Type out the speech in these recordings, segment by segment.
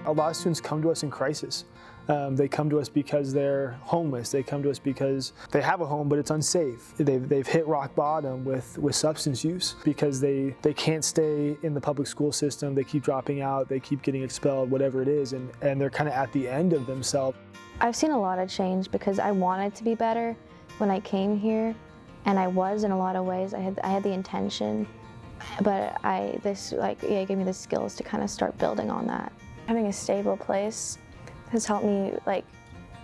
A lot of students come to us in crisis. They come to us because they're homeless. They come to us because they have a home, but it's unsafe. They've hit rock bottom with substance use because they can't stay in the public school system. They keep dropping out. They keep getting expelled, whatever it is, and they're kind of at the end of themselves. I've seen a lot of change because I wanted to be better when I came here, and I was in a lot of ways. I had the intention, but it gave me the skills to kind of start building on that. Having a stable place has helped me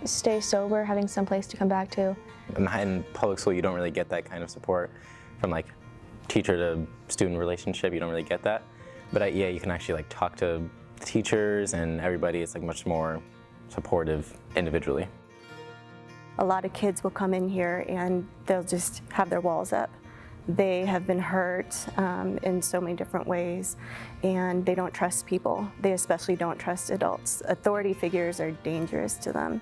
stay sober, having some place to come back to. In public school, you don't really get that kind of support from teacher to student relationship. You don't really get that. But you can actually talk to the teachers and everybody. It's much more supportive individually. A lot of kids will come in here and they'll just have their walls up. They have been hurt in so many different ways, and they don't trust people. They especially don't trust adults. Authority figures are dangerous to them.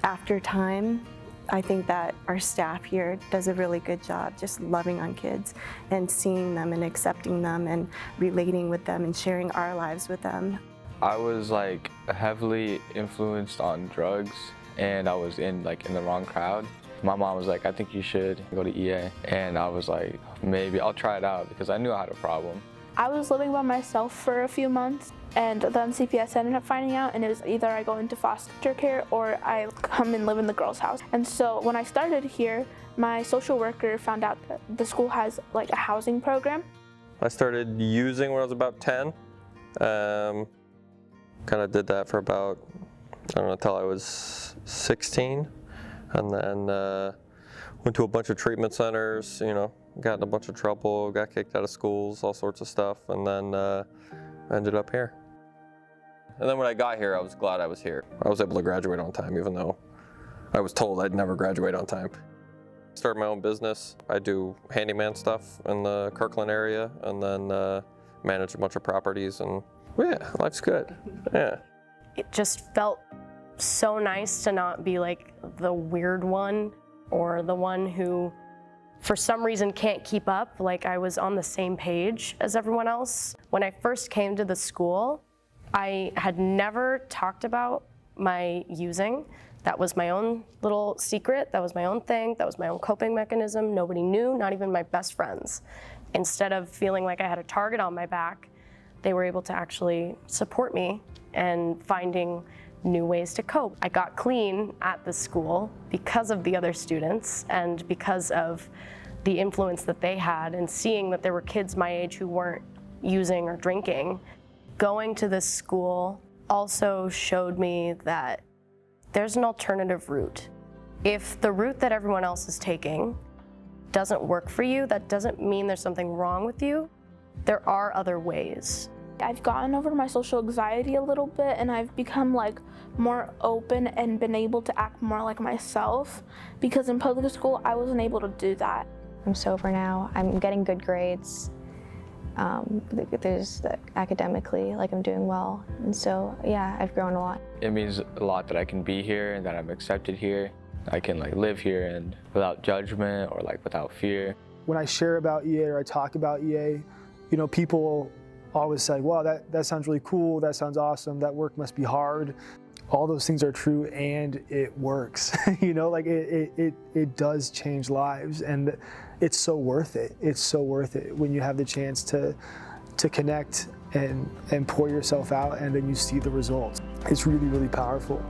After time, I think that our staff here does a really good job just loving on kids and seeing them and accepting them and relating with them and sharing our lives with them. I was heavily influenced on drugs, and I was in the wrong crowd. My mom was like, I think you should go to EA. And I was like, maybe I'll try it out because I knew I had a problem. I was living by myself for a few months, and then CPS ended up finding out, and it was either I go into foster care or I come and live in the girls' house. And so when I started here, my social worker found out that the school has a housing program. I started using when I was about 10. Kind of did that for about, until I was 16. And then went to a bunch of treatment centers, got in a bunch of trouble, got kicked out of schools, all sorts of stuff, and then ended up here. And then when I got here, I was glad I was here. I was able to graduate on time, even though I was told I'd never graduate on time. Started my own business. I do handyman stuff in the Kirkland area, and then manage a bunch of properties, and yeah, life's good, yeah. It just felt so nice to not be the weird one or the one who for some reason can't keep up. I was on the same page as everyone else. When I first came to the school, I had never talked about my using. That was my own little secret. That was my own thing. That was my own coping mechanism. Nobody knew, not even my best friends. Instead of feeling like I had a target on my back, they were able to actually support me and finding new ways to cope. I got clean at the school because of the other students and because of the influence that they had, and seeing that there were kids my age who weren't using or drinking. Going to this school also showed me that there's an alternative route. If the route that everyone else is taking doesn't work for you, that doesn't mean there's something wrong with you. There are other ways. I've gotten over my social anxiety a little bit, and I've become more open and been able to act more like myself, because in public school I wasn't able to do that. I'm sober now. I'm getting good grades. Academically, I'm doing well, and so yeah, I've grown a lot. It means a lot that I can be here and that I'm accepted here. I can live here and without judgment or without fear. When I share about EA or I talk about EA, people always say, wow, that sounds really cool, that sounds awesome, that work must be hard. All those things are true, and it works. It does change lives, and it's so worth it. It's so worth it when you have the chance to connect and pour yourself out, and then you see the results. It's really, really powerful.